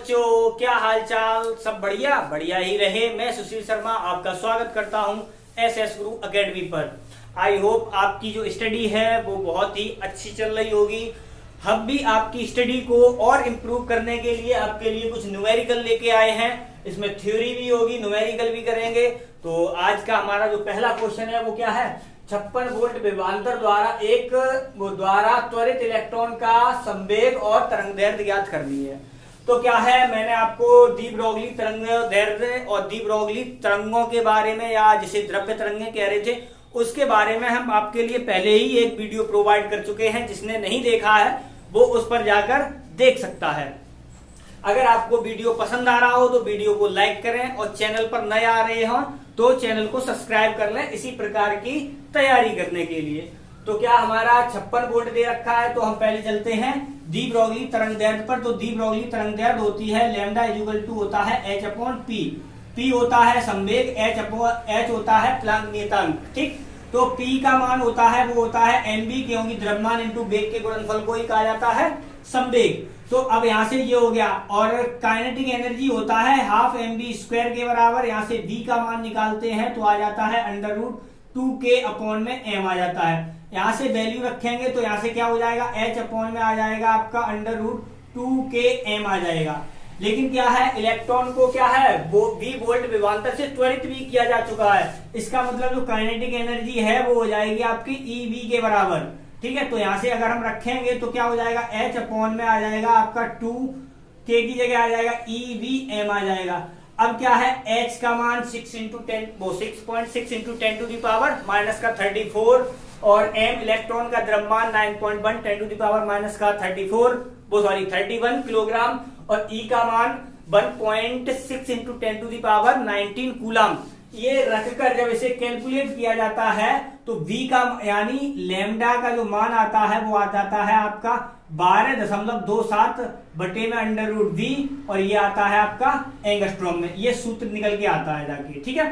बच्चों, क्या हाल चाल? सब बढ़िया बढ़िया ही रहे। मैं सुशील शर्मा आपका स्वागत करता हूं एसएस गुरु एकेडमी पर। आई होप आपकी जो स्टडी है वो बहुत ही अच्छी चल रही होगी। हम भी आपकी स्टडी को और इम्प्रूव करने के लिए आपके लिए कुछ न्यूमेरिकल लेके आए हैं। इसमें थ्योरी भी होगी, न्यूमेरिकल भी करेंगे। तो आज का हमारा जो पहला क्वेश्चन है वो क्या है? 56 वोल्ट विभवांतर द्वारा त्वरित इलेक्ट्रॉन का संवेग और तरंगदैर्घ्य ज्ञात करनी है। तो क्या है, मैंने आपको डी ब्रोगली तरंगदैर्घ्य और डी ब्रोगली तरंगों के बारे में, या जिसे द्रव्य तरंगें कह रहे थे, उसके बारे में हम आपके लिए पहले ही एक वीडियो प्रोवाइड कर चुके हैं। जिसने नहीं देखा है वो उस पर जाकर देख सकता है। अगर आपको वीडियो पसंद आ रहा हो तो वीडियो को लाइक करें, और चैनल पर नए आ रहे हो तो चैनल को सब्सक्राइब कर लें इसी प्रकार की तैयारी करने के लिए। तो क्या हमारा 56 वोल्ट दे रखा है, तो हम पहले चलते हैं डी ब्रोगली तरंगदैर्घ्य पर। तो डी ब्रोगली तरंगदैर्घ्य होती है लैम्डा इक्वल टू होता है h अपॉन पी। पी होता है संवेग, h होता है प्लांक नियतांक। ठीक, तो P का मान होता है वो होता है mv, क्योंकि द्रव्यमान इंटू वेग के गुणनफल को ही कहा जाता है संवेग। तो अब यहाँ से ये हो गया, और काइनेटिक एनर्जी होता है हाफ mv स्क्वायर के बराबर। यहाँ से v का मान निकालते हैं तो आ जाता है अंडर रूट 2k अपॉन में m आ जाता है। यहाँ से वैल्यू रखेंगे तो यहाँ से क्या हो जाएगा, h अपॉन में आ जाएगा आपका अंडर रूट 2km आ जाएगा। लेकिन क्या है, इलेक्ट्रॉन को क्या है वो v वोल्ट विभवांतर से त्वरित भी किया जा चुका है। इसका मतलब जो काइनेटिक एनर्जी है वो हो जाएगी आपकी ev के बराबर। ठीक है, तो यहाँ से अगर हम रखेंगे तो क्या हो जाएगा, h अपॉन में आ जाएगा आपका 2k की जगह आ जाएगा evm आ जाएगा। अब क्या है, h का मान 6 इंटू 10 वो 6.6 into 10 to the power minus का 34, और m इलेक्ट्रॉन का द्रव्यमान 9.1 10 टू दी पावर माइनस का 31 किलोग्राम, और E का मान 1.6 into 10 to the power 19 coulomb. ये रखकर जब इसे कैलकुलेट किया जाता है तो V का यानी लैम्डा का जो मान आता है वो आ जाता है आपका 12.27 बटे में अंडर रूट V, और ये आता है आपका एंगस्ट्रॉम में। ये सूत्र निकल के आता है जाके। ठीक है,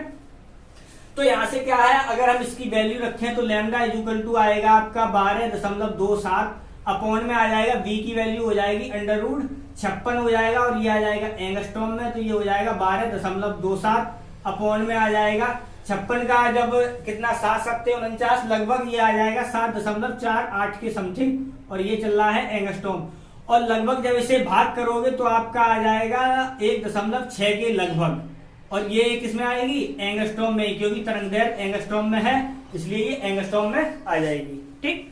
तो यहां से क्या है, अगर हम इसकी वैल्यू रखें तो लैम्डा इक्वल टू आएगा आपका 12.27 अपॉन में आ जाएगा V की वैल्यू हो जाएगी अंडर रूट 56 हो जाएगा, और ये आ जाएगा एंगस्ट्रॉम में। तो ये हो जाएगा 12.27 अपॉन में आ जाएगा 56 का जब कितना 7×7=49, लगभग ये आ जाएगा 7.48 के समथिंग, और ये चल रहा है एंगस्ट्रॉम। और लगभग जब इसे भाग करोगे तो आपका आ जाएगा 1.6 के लगभग, और ये किसमें आएगी, एंगस्ट्रॉम में, क्योंकि तरंगदैर्घ्य एंगस्ट्रॉम में है इसलिए ये एंगस्ट्रॉम में आ जाएगी। ठीक,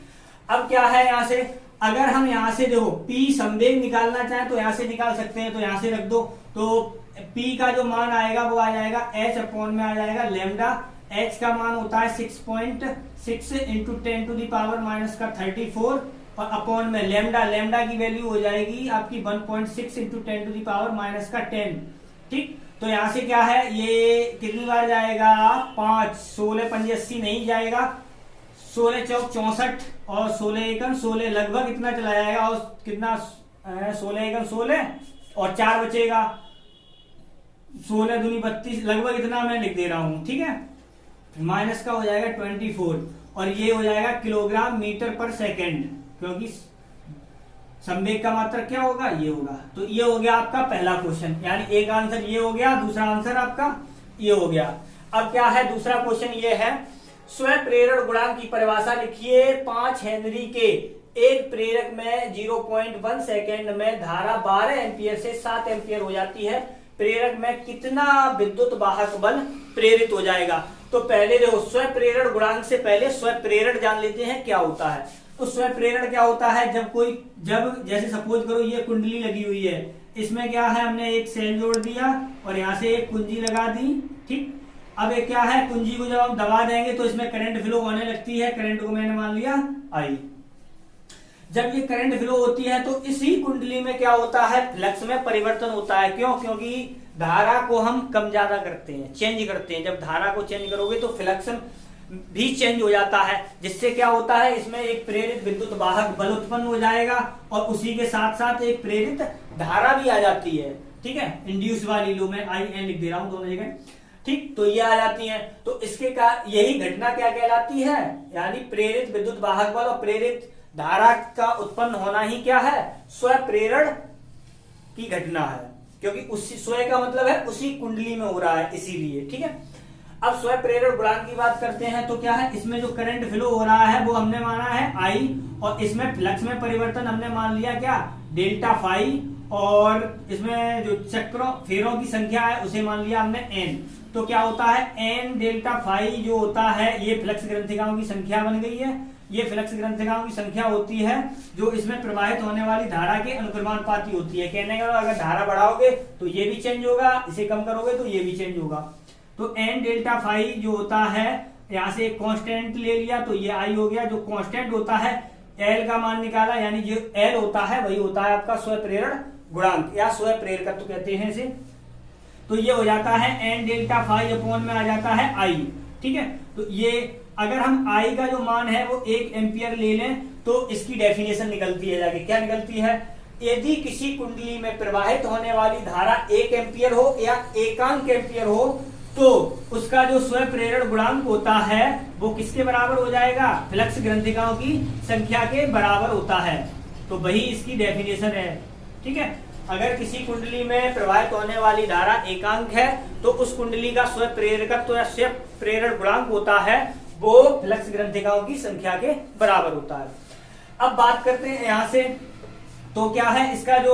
अब क्या है, यहाँ से अगर हम यहाँ से देखो P संवेग निकालना चाहें तो यहाँ से निकाल सकते हैं। तो यहाँ से रख दो, तो P का जो मान आएगा वो आ जाएगा h अपॉन में आ जाएगा लैम्डा। h का मान होता है 6.6 into 10 to the power minus का 34, और अपॉन में लैम्डा की वैल्यू हो जाएगी आपकी 1.6 into 10 to the power minus का 10। ठीक, तो यहाँ से क्या है, ये कितनी बार जाएगा, 5, 16 5 80 नहीं जाएगा, 16 चौक 64, और 16 एकम 16, लगभग इतना चला जाएगा। और कितना 16 एकम 16 और 4 बचेगा, 16 दूनी 32, लगभग इतना मैं लिख दे रहा हूं। ठीक है, माइनस का हो जाएगा 24, और ये हो जाएगा किलोग्राम मीटर पर सेकेंड, क्योंकि संवेग का मात्रक क्या होगा, ये होगा। तो ये हो गया आपका पहला क्वेश्चन, यानी एक आंसर ये हो गया, दूसरा आंसर आपका ये हो गया। अब क्या है, दूसरा क्वेश्चन ये है, स्वयं प्रेरण गुणांक की परिभाषा लिखिए। 5 हेनरी के एक प्रेरक में 0.1 सेकेंड में धारा 12 एम्पियर से 7 एम्पियर हो जाती है। प्रेरक में कितना विद्युत वाहक बल प्रेरित हो जाएगा? तो पहले देखो, स्वयं प्रेरण गुणांक से पहले स्वयं प्रेरण जान लेते हैं क्या होता है। तो स्वयं प्रेरण क्या होता है, जब जैसे सपोज करो ये कुंडली लगी हुई है, इसमें क्या है, हमने एक सेल जोड़ दिया और यहाँ से एक कुंजी लगा दी। ठीक, अब एक क्या है, कुंजी को जब हम दबा देंगे तो इसमें करंट फ्लो होने लगती है। करंट को मैंने मान लिया आई। जब ये करंट फ्लो होती है तो इसी कुंडली में क्या होता है, फ्लक्स में परिवर्तन होता है। क्यों? क्योंकि धारा को हम कम ज्यादा करते हैं, चेंज करते हैं। जब धारा को चेंज करोगे तो फ्लक्स भी चेंज हो जाता है, जिससे क्या होता है, इसमें एक प्रेरित विद्युत वाहक बल उत्पन्न हो जाएगा, और उसी के साथ साथ एक प्रेरित धारा भी आ जाती है। ठीक है, इंड्यूस वाली लो मैं IN लिख दे रहा हूं दोनों जगह। ठीक, तो ये आ जाती है। तो इसके का यही घटना क्या कहलाती है, यानी प्रेरित विद्युत वाहक बल और प्रेरित धारा का उत्पन्न होना ही क्या है, स्वप्रेरण की घटना है। क्योंकि उसी स्वयं का मतलब है उसी कुंडली में हो रहा है, इसीलिए। ठीक है, अब स्वयं प्रेरण गुणांक की बात करते हैं तो क्या है, इसमें जो करंट फ्लो हो रहा है वो हमने माना है आई, और इसमें फ्लक्स में परिवर्तन हमने मान लिया क्या, डेल्टा फाई, और इसमें जो चक्रों फेरों की संख्या है उसे मान लिया हमने एन। तो क्या होता है, एन डेल्टा फाई जो होता है ये फ्लक्स ग्रंथिकाओं की संख्या बन गई है। ये फ्लक्स ग्रंथिकाओं की संख्या होती है जो इसमें प्रवाहित होने वाली धारा के अनुक्रमानुपाती होती है। कहने का अगर धारा बढ़ाओगे तो ये भी चेंज होगा, इसे कम करोगे तो ये भी चेंज होगा। तो एन डेल्टा फाई जो होता है, यहां से एक कांस्टेंट ले लिया तो ये आई हो गया। जो कांस्टेंट होता है एल का मान निकाला, यानी जो एल होता है वही होता है आपका स्वयं प्रेरण गुणांक या स्वयं प्रेरकत्व कहते हैं इसे। तो ये हो जाता है एन डेल्टा फाई अपॉन में आ जाता है आई। ठीक है, तो ये अगर हम आई का जो मान है वो 1 एम्पियर ले लें तो इसकी डेफिनेशन निकलती है जाके, क्या निकलती है, यदि किसी कुंडली में प्रवाहित होने वाली धारा 1 एम्पियर हो या एकांक एम्पियर हो तो उसका जो स्वयं प्रेरण गुणांक होता है वो किसके बराबर हो जाएगा, फ्लक्स ग्रंथिकाओं की संख्या के बराबर होता है। तो वही इसकी डेफिनेशन है। ठीक है, अगर किसी कुंडली में प्रवाहित होने वाली धारा एकांक है तो उस कुंडली का स्वयं प्रेरकत्व या स्वयं प्रेरण गुणांक होता है वो फ्लक्स ग्रंथिकाओं की संख्या के बराबर होता है। अब बात करते हैं यहां से, तो क्या है इसका जो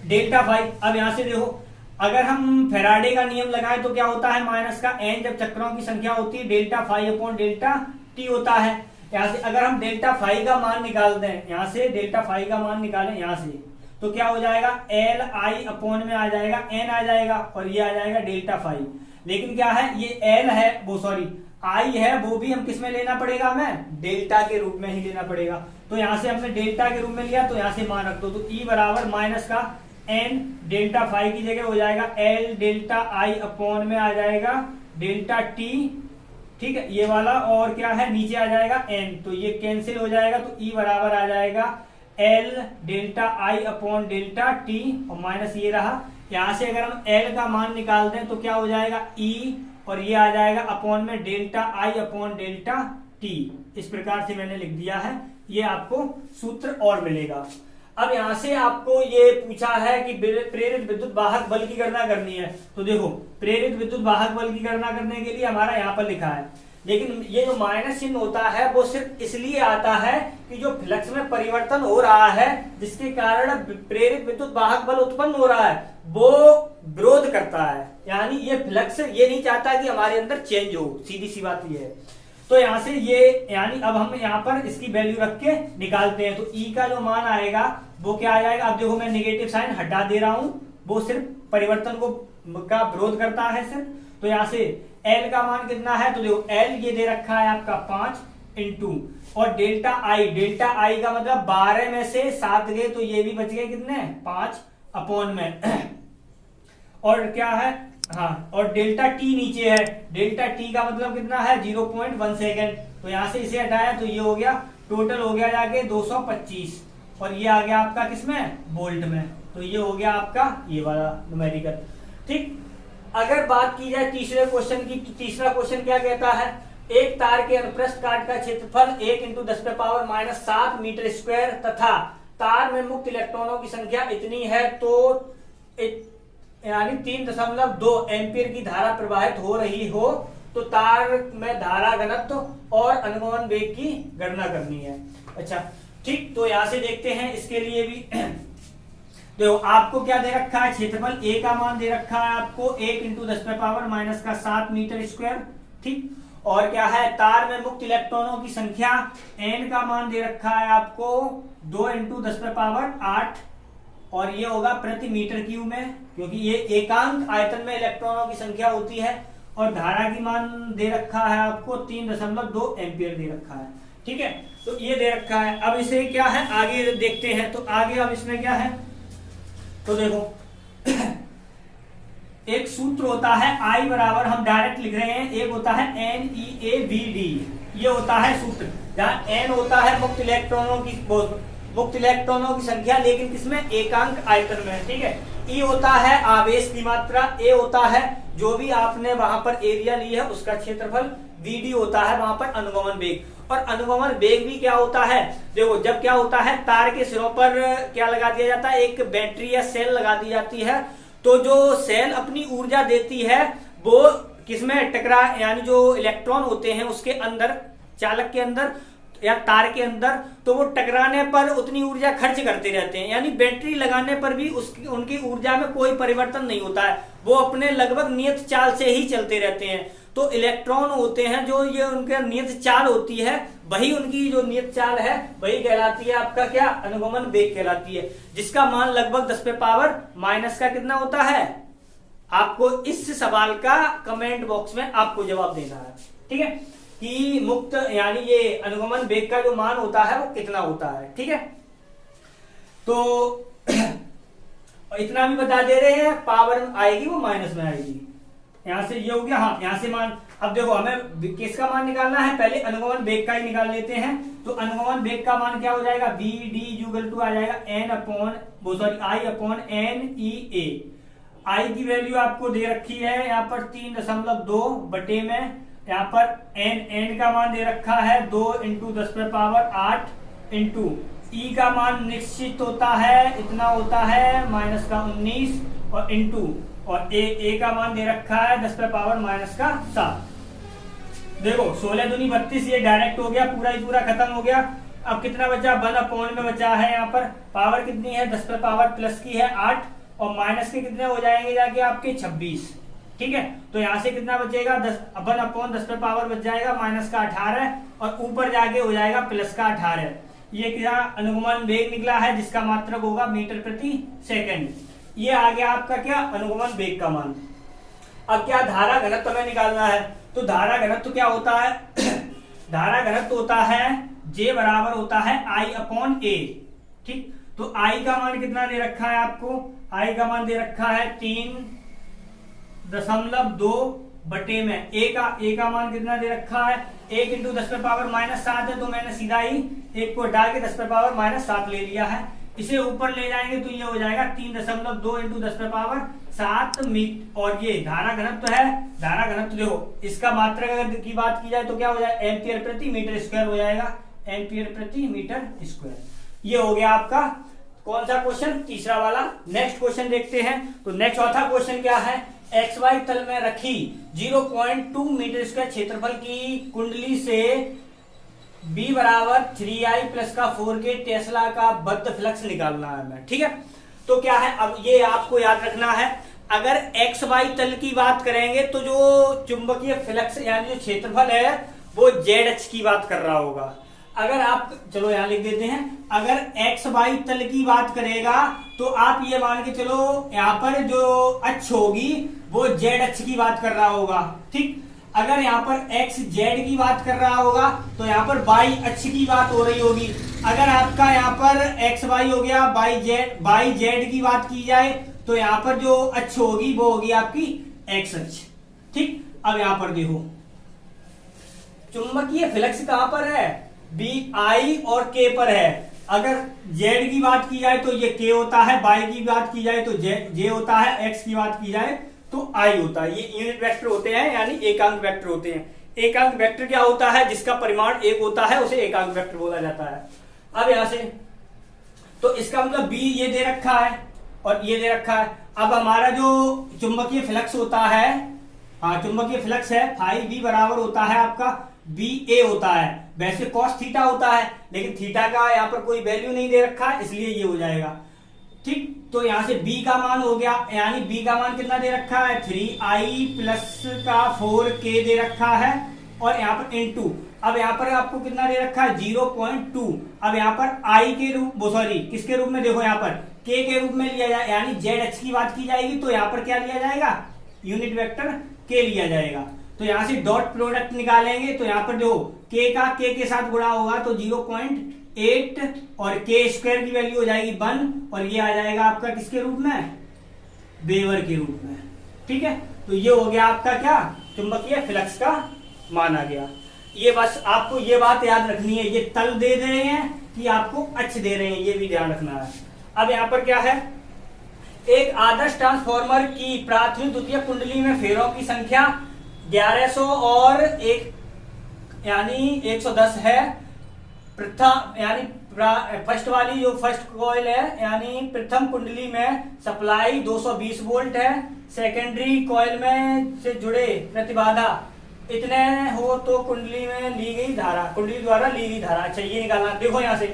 डेल्टा फाई, अब यहां से देखो अगर हम फेराडे का नियम लगाएं तो क्या होता है, माइनस का एन जब चक्रों की संख्या होती है delta phi upon delta T होता है। यहां से अगर हम डेल्टा फाई का मान निकाल दें, यहां से डेल्टा फाई का मान निकालें यहां से, तो क्या हो जाएगा, एल आई अपॉन में आ जाएगा एन आ जाएगा और ये आ जाएगा डेल्टा फाई। लेकिन क्या है, ये एल है वो सॉरी आई है वो भी हम किस में लेना पड़ेगा, हमें डेल्टा के रूप में ही लेना पड़ेगा। तो यहां से हमने डेल्टा के रूप में लिया तो यहां से मान रख दो, तो ई बराबर माइनस का एन डेल्टा फाई की जगह हो जाएगा एल डेल्टा आई अपॉन में आ जाएगा डेल्टा टी। ठीक है, ये वाला, और क्या है नीचे आ जाएगा एन, तो ये कैंसिल हो जाएगा, तो ई बराबर आ जाएगा एल डेल्टा आई अपॉन डेल्टा टी और माइनस ये रहा। यहां से अगर हम एल का मान निकाल दें तो क्या हो जाएगा, ई, और ये आ जाएगा अपॉन में डेल्टा आई अपॉन डेल्टा टी। इस प्रकार से मैंने लिख दिया है, ये आपको सूत्र और मिलेगा। अब यहां से आपको ये पूछा है कि प्रेरित विद्युत वाहक बल की गणना करनी है, तो देखो प्रेरित विद्युत वाहक बल की गणना करने के लिए हमारा यहाँ पर लिखा है, लेकिन ये जो माइनस चिन्ह होता है वो सिर्फ इसलिए आता है कि जो फ्लक्स में परिवर्तन हो रहा है जिसके कारण प्रेरित विद्युत वाहक बल उत्पन्न हो रहा है वो विरोध करता है, यानी ये फ्लक्स ये नहीं चाहता कि हमारे अंदर चेंज हो, सीधी सी बात ये है। तो यहां से ये यानी अब हम यहाँ पर इसकी वैल्यू रख के निकालते हैं, तो ई का जो मान आएगा वो क्या आ जाएगा, अब देखो मैं नेगेटिव साइन हटा दे रहा हूं, वो सिर्फ परिवर्तन को का विरोध करता है सिर्फ। तो यहाँ से एल का मान कितना है, तो देखो एल ये दे रखा है आपका 5 इंटू, और डेल्टा आई का मतलब 12 में से 7 गए तो ये भी बच गए कितने, 5 अपॉन में और क्या है, हाँ, और डेल्टा टी नीचे है, डेल्टा टी का मतलब कितना है 0.1 सेकेंड। तो यहां से इसे हटाया तो ये हो गया, टोटल हो गया जाके 225, और ये आ गया आपका किसमें, वोल्ट में। तो ये हो गया आपका ये वाला न्यूमेरिकल। ठीक, अगर बात की जाए तीसरे क्वेश्चन की, तो तीसरा क्वेश्चन क्या कहता है, एक तार के अनुप्रस्थ काट का क्षेत्रफल 1 × 10⁻⁷ मीटर स्क्वायर तथा तार में मुक्त इलेक्ट्रॉनों की संख्या इतनी है तो यानी 3.2 एम्पीयर की धारा प्रवाहित हो रही हो तो तार में धारा घनत्व और अनुगमन वेग की गणना करनी है। अच्छा ठीक, तो यहां से देखते हैं इसके लिए भी देखो आपको क्या दे रखा है, क्षेत्रफल ए का मान दे रखा है आपको 1 × 10⁻⁷ मीटर स्क्वायर। ठीक, और क्या है, तार में मुक्त इलेक्ट्रॉनों की संख्या एन का मान दे रखा है आपको 2 × 10⁸, और ये होगा प्रति मीटर क्यूब में, क्योंकि ये एकांक आयतन में इलेक्ट्रॉनों की संख्या होती है। और धारा की मान दे रखा है आपको 3.2 एम्पियर दे रखा है। ठीक है, तो ये दे रखा है। अब इसे क्या है आगे देखते हैं, तो आगे अब इसमें क्या है, तो देखो एक सूत्र होता है I बराबर, हम डायरेक्ट लिख रहे हैं, एक होता है NeAVD, ये होता है सूत्र, जहां N होता है मुक्त इलेक्ट्रॉनों की संख्या, लेकिन किसमें, एकांक आयतन में। ठीक है, E होता है आवेश की मात्रा, A होता है जो भी आपने वहां पर एरिया ली है उसका क्षेत्रफल, VD होता है वहां पर अनुगमन वेग। और अनुगमन वेग भी क्या होता है, देखो जब क्या होता है, तार के सिरों पर क्या लगा दिया जाता है, एक बैटरी या सेल लगा दी जाती है। तो जो सेल अपनी ऊर्जा देती है वो किसमें टकरा, यानी जो इलेक्ट्रॉन होते हैं उसके अंदर, चालक के अंदर या तार के अंदर, तो वो टकराने पर उतनी ऊर्जा खर्च करते रहते हैं। यानी बैटरी लगाने पर भी उसकी उनकी ऊर्जा में कोई परिवर्तन नहीं होता है, वो अपने लगभग नियत चाल से ही चलते रहते हैं। तो इलेक्ट्रॉन होते हैं जो ये उनके नियत चाल होती है, वही उनकी जो नियत चाल है वही कहलाती है आपका क्या, अनुगमन वेग कहलाती है, जिसका मान लगभग 10 पे पावर माइनस का कितना होता है। आपको इस सवाल का कमेंट बॉक्स में आपको जवाब देना है, ठीक है, कि मुक्त यानी ये अनुगमन वेग का जो मान होता है वो कितना होता है, ठीक है। तो इतना भी बता दे रहे हैं, पावर आएगी वो माइनस में आएगी, यहां से ये हो गया। हाँ, यहां से मान, अब देखो हमें किसका मान निकालना है, पहले अनुगमन वेग का ही निकाल लेते हैं। तो अनुगमन वेग का मान क्या हो जाएगा, बी डी इक्वल टू आ जाएगा आई अपॉन एन ई ए। आई की वैल्यू आपको दे रखी है यहाँ पर 3.2 बटे में, यहाँ पर एन का मान दे रखा है 2 इंटू 10 पे पावर 8 इंटू ई का मान निश्चित होता है, इतना होता है माइनस का 19 और इंटू, और ए का मान दे रखा है 10 पे पावर माइनस का 7। देखो 16 दूनी 32, ये डायरेक्ट हो गया, पूरा ही पूरा खत्म हो गया। अब कितना बचा, 1 में बचा है, यहाँ पर पावर कितनी है, 10 पे पावर प्लस की है 8 और माइनस के कितने हो जाएंगे जाके आपके 26, ठीक है। तो यहां से कितना बचेगा, 10 पे पावर बच जाएगा माइनस का 18 और ऊपर जाके हो जाएगा प्लस का 18। ये क्या अनुगमन वेग निकला है, जिसका मात्रक होगा मीटर प्रति सेकंड। ये आ गया आपका क्या, अनुगमन वेग का मान। अब क्या धारा घनत्व हमें निकालना है, तो धारा घनत्व क्या होता है धारा घनत्व होता है J बराबर होता है I अपॉन ए, ठीक। तो I का मान कितना दे रखा है आपको, I का मान दे रखा है 3.2 बटे में ए का मान कितना दे रखा है 1 इंटू 10 पे पावर माइनस 7 है, तो मैंने सीधा ही 1 को हटा के 10 पे पावर माइनस 7 ले लिया है। इसे ऊपर ले जाएंगे तो ये हो जाएगा 3.2 इंटू 10 पे पावर 7 मीटर। और ये धारा घनत्व है, धारा घनत्व देखो इसका मात्रक अगर की बात की जाए तो क्या हो जाएगा, एम्पियर प्रति मीटर स्क्वायर हो जाएगा, एम्पियर प्रति मीटर स्क्वायर। ये हो गया आपका कौन सा क्वेश्चन, तीसरा वाला। नेक्स्ट क्वेश्चन देखते हैं। तो नेक्स्ट चौथा क्वेश्चन क्या है, एक्स वाई तल में रखी 0.2 मीटर स्क्वायर क्षेत्रफल की कुंडली से B बराबर 3I प्लस का 4K टेस्ला का बद्ध फ्लक्स निकालना है हमें, ठीक है। तो क्या है, अब ये आपको याद रखना है, अगर एक्स वाई तल की बात करेंगे तो जो चुंबकीय फ्लक्स यानी जो क्षेत्रफल है वो जेड अक्ष की बात कर रहा होगा। अगर आप, चलो यहां लिख देते हैं, अगर एक्स वाई तल की बात करेगा तो आप ये मान के चलो यहाँ पर जो अक्ष होगी वो जेड अक्ष की बात कर रहा होगा, ठीक। अगर यहाँ पर एक्स जेड की बात कर रहा होगा तो यहाँ पर वाई अक्ष की बात हो रही होगी। अगर आपका यहाँ पर एक्स वाई हो गया, वाई जेड की बात की जाए तो यहाँ पर जो अक्ष होगी वो होगी आपकी एक्स अक्ष, ठीक। अब यहाँ पर देखो चुंबकीय फ्लक्स कहां पर है, बी आई और के पर है। अगर जेड की बात की जाए तो ये के होता है, वाई की बात की जाए तो जे होता है, एक्स की बात की जाए तो आई होता है। ये यूनिट वेक्टर होते हैं यानी एकांक वेक्टर होते हैं। एकांक वेक्टर क्या होता है, जिसका परिमाण 1 होता है उसे एकांक वेक्टर बोला जाता है। अब यहां से तो इसका मतलब बी ये दे रखा है और ये दे रखा है। अब हमारा जो चुंबकीय फ्लक्स होता है, हाँ चुंबकीय फ्लक्स है, फाई बी बराबर होता है आपका बी ए होता है। वैसे कॉस थीटा होता है लेकिन थीटा का यहाँ पर कोई वैल्यू नहीं दे रखा है इसलिए ये हो जाएगा, ठीक। तो यहां से b का मान हो गया, यानी b का मान कितना दे रखा है 3i प्लस का 4k दे रखा है और यहाँ पर इनटू, अब यहाँ पर आपको कितना दे रखा है 0.2। अब यहाँ पर i के रूप, सॉरी किसके रूप में, देखो यहाँ पर k के रूप में लिया जाए, यानी z अक्ष की बात की जाएगी तो यहाँ पर क्या लिया जाएगा, यूनिट वेक्टर k लिया जाएगा। तो यहाँ से डॉट प्रोडक्ट निकालेंगे तो यहाँ पर देखो k का k के साथ गुणा होगा तो 0.8 और k स्क्वायर की वैल्यू हो जाएगी 1 और ये आ जाएगा आपका किसके रूप में, वेबर के रूप में, ठीक है। तो ये हो गया आपका क्या, चुंबकीय फ्लक्स का मान आ गया। ये बस आपको ये बात याद रखनी है, ये तल दे रहे हैं कि आपको अक्ष दे रहे हैं, ये भी ध्यान रखना है। अब यहाँ पर क्या है, एक आदर्श ट्रांसफार्मर की प्राथमिक द्वितीय कुंडली में फेरों की संख्या 1100 और एक यानी 110 है। प्रथम यानी फर्स्ट वाली जो फर्स्ट कॉइल है यानी प्रथम कुंडली में सप्लाई 220 वोल्ट है। सेकेंडरी कॉइल में से जुड़े प्रतिबाधा इतने हो तो कुंडली में ली गई धारा, कुंडली द्वारा ली गई धारा। अच्छा ये निकालना, देखो यहां से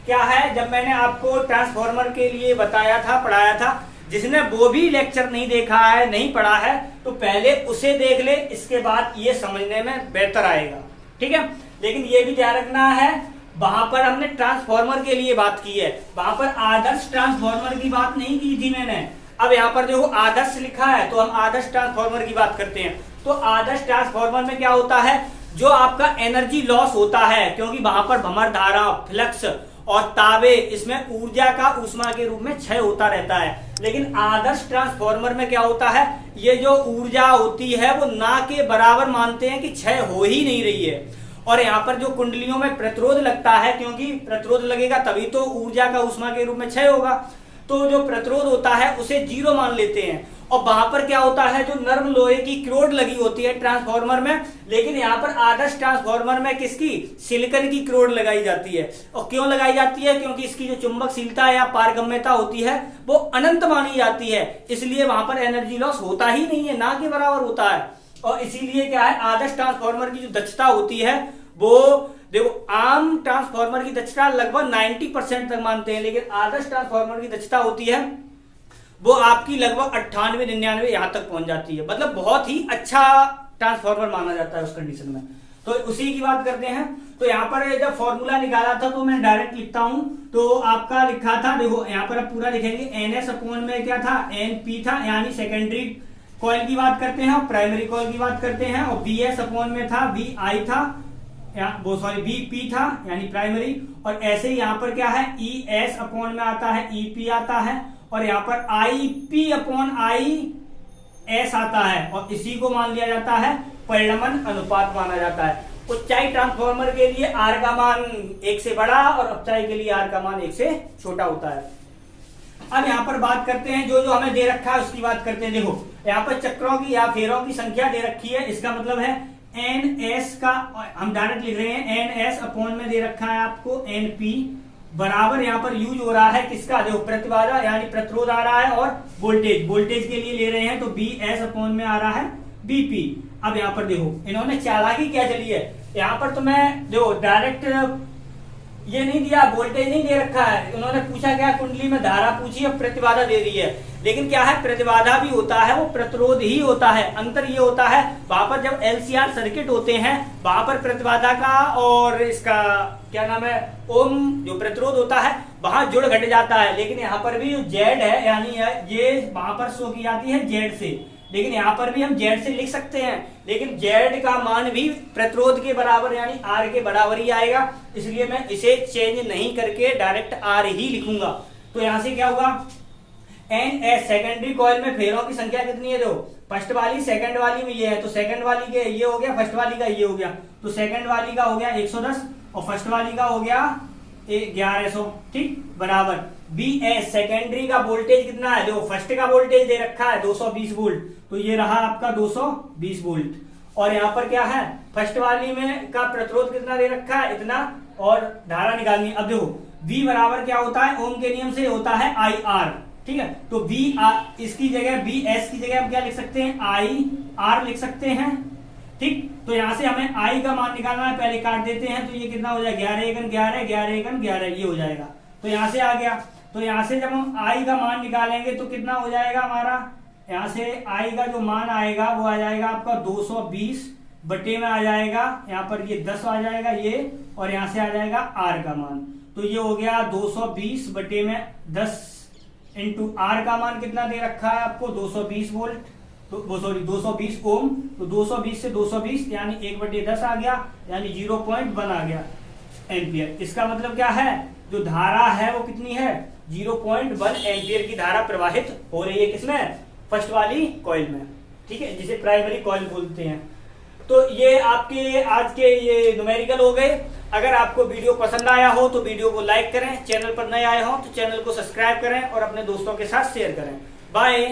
क्या है, जब मैंने आपको ट्रांसफार्मर के लिए बताया था, पढ़ाया था, जिसने वो भी लेक्चर नहीं देखा है, नहीं पढ़ा है, तो पहले उसे देख ले, इसके बाद ये समझने में बेहतर आएगा। ठीक है, लेकिन ये भी ध्यान रखना है, वहां पर हमने ट्रांसफार्मर के लिए बात की है, वहां पर आदर्श ट्रांसफार्मर की बात नहीं की थी मैंने। अब यहाँ पर देखो आदर्श लिखा है, तो हम आदर्श ट्रांसफार्मर की बात करते हैं। तो आदर्श ट्रांसफार्मर में क्या होता है, जो आपका एनर्जी लॉस होता है, क्योंकि वहां पर भंवर धारा, फ्लक्स और तावे, इसमें ऊर्जा का ऊष्मा के रूप में क्षय होता रहता है। लेकिन आदर्श ट्रांसफार्मर में क्या होता है, ये जो ऊर्जा होती है वो ना के बराबर मानते हैं कि क्षय हो ही नहीं रही है। और यहाँ पर जो कुंडलियों में प्रतिरोध लगता है, क्योंकि प्रतिरोध लगेगा तभी तो ऊर्जा का ऊष्मा के रूप में क्षय होगा, तो जो प्रतिरोध होता है उसे 0 मान लेते हैं। और वहां पर क्या होता है, जो नर्म लोहे की क्रोड लगी होती है ट्रांसफार्मर में, लेकिन यहाँ पर आदर्श ट्रांसफार्मर में किसकी, सिलिकॉन की क्रोड लगाई जाती है। और क्यों लगाई जाती है, क्योंकि इसकी जो चुंबकशीलता या पारगम्यता होती है वो अनंत मानी जाती है, इसलिए वहां पर एनर्जी लॉस होता ही नहीं है, ना के बराबर होता है। और इसीलिए क्या है, आदर्श ट्रांसफार्मर की जो दक्षता होती है वो, देखो आम ट्रांसफार्मर की दक्षता लगभग 90% तक मानते हैं, लेकिन आदर्श ट्रांसफार्मर की दक्षता होती है वो आपकी लगभग 98-99 यहां तक पहुंच जाती है। मतलब बहुत ही अच्छा ट्रांसफार्मर माना जाता है उस कंडीशन में। तो उसी की बात करते हैं। तो यहाँ पर जब फॉर्मूला निकाला था तो मैं डायरेक्ट लिखता हूं, तो आपका लिखा था, देखो यहाँ पर आप पूरा लिखेंगे, NS अपॉन में क्या था, NP था, यानी सेकेंडरी कॉइल की बात करते हैं, और प्राइमरी कॉइल की बात करते हैं। और BS अपॉन में था, VI था, वो सॉरी VP था, यानी प्राइमरी। और ऐसे ही यहाँ पर क्या है, ES अपॉन में आता है, EP आता है, और यहाँ पर IP अपॉन IS आता है, और इसी को मान लिया जाता है परिणमन अनुपात माना जाता है। उच्चाई ट्रांसफार्मर के लिए R का मान 1 से बड़ा और अपचाई के लिए R का मान 1 से छोटा होता है। अब यहाँ पर बात करते हैं, जो जो हमें दे रखा है उसकी बात करते हैं। देखो यहाँ पर चक्रों की या फेरों की संख्या दे रखी है, इसका मतलब है NS का, हम डायरेक्ट लिख रहे हैं, NS अपॉन में दे रखा है आपको NP बराबर, यहाँ पर यूज हो रहा है किसका, देखो प्रतिबाधा यानी प्रतिरोध आ रहा है, और वोल्टेज, वोल्टेज के लिए ले रहे हैं तो BS अपॉन में आ रहा है BP। अब यहाँ पर देखो इन्होंने चालाकी क्या चली है, यहाँ पर तो मैं देखो डायरेक्ट ये नहीं दिया, वोल्टेज नहीं दे रखा है, उन्होंने पूछा क्या, कुंडली में धारा पूछी और प्रतिबाधा दे दी है। लेकिन क्या है, प्रतिबाधा भी होता है, वो प्रतिरोध ही होता है। अंतर ये होता है, वहां पर जब LCR सर्किट होते हैं वहां पर प्रतिबाधा का और इसका क्या नाम है, ओम जो प्रतिरोध होता है वहां जुड़ घट जाता है। लेकिन यहाँ पर भी जो Z है, यानी ये वहां पर शो की जाती है Z से, लेकिन यहाँ पर भी हम Z से लिख सकते हैं, लेकिन Z का मान भी प्रतिरोध के बराबर यानी R के बराबर ही आएगा, इसलिए मैं इसे चेंज नहीं करके डायरेक्ट R ही लिखूंगा। तो यहां से क्या होगा, NS सेकेंडरी कॉइल में फेरों की संख्या कितनी है, देखो फर्स्ट वाली सेकंड वाली में ये है, तो सेकंड वाली के ये हो गया, फर्स्ट वाली का ये हो गया, तो सेकंड वाली का हो गया 110 और फर्स्ट वाली का हो गया 1100, ठीक, बराबर BS सेकेंडरी का वोल्टेज कितना है, देखो फर्स्ट का वोल्टेज दे रखा है 220 वोल्ट, तो ये रहा आपका 220 वोल्ट। और यहाँ पर क्या है, फर्स्ट वाली में का प्रतिरोध कितना दे रखा है, इतना, और धारा निकालनी। अब देखो V बराबर क्या होता है, ओम के नियम से होता है IR, ठीक है, तो V इसकी जगह BS की जगह हम क्या लिख सकते हैं, IR लिख सकते हैं, ठीक। तो यहां से हमें I का मान निकालना है, पहले काट देते हैं, तो ये कितना हो जाएगा, 11 एकन 11 11 एकन 11, ये हो जाएगा। तो यहां से आ गया, तो यहां से जब हम I का मान निकालेंगे तो कितना हो जाएगा हमारा, यहां से I का जो मान आएगा वो आ जाएगा आपका 220 बटे में आ जाएगा, यहाँ पर ये 10 आ जाएगा ये, और यहाँ से आ जाएगा R का मान, तो ये हो गया 220 बटे में 10 इंटू R का मान कितना दे रखा है आपको, 220 वोल्ट, तो सॉरी 220 ओम, तो 220 से 220 यानी 1/10 आ गया, यानी 0.1 आ गया एम्पियर। इसका मतलब क्या है, जो धारा है वो कितनी है, 0.1 एम्पियर की धारा प्रवाहित हो रही है, किसमें, फर्स्ट वाली कॉइल में, ठीक है, जिसे प्राइमरी कॉइल बोलते हैं। तो ये आपके आज के ये न्यूमेरिकल हो गए। अगर आपको वीडियो पसंद आया हो तो वीडियो को लाइक करें, चैनल पर नए आए हो तो चैनल को सब्सक्राइब करें और अपने दोस्तों के साथ शेयर करें। बाय।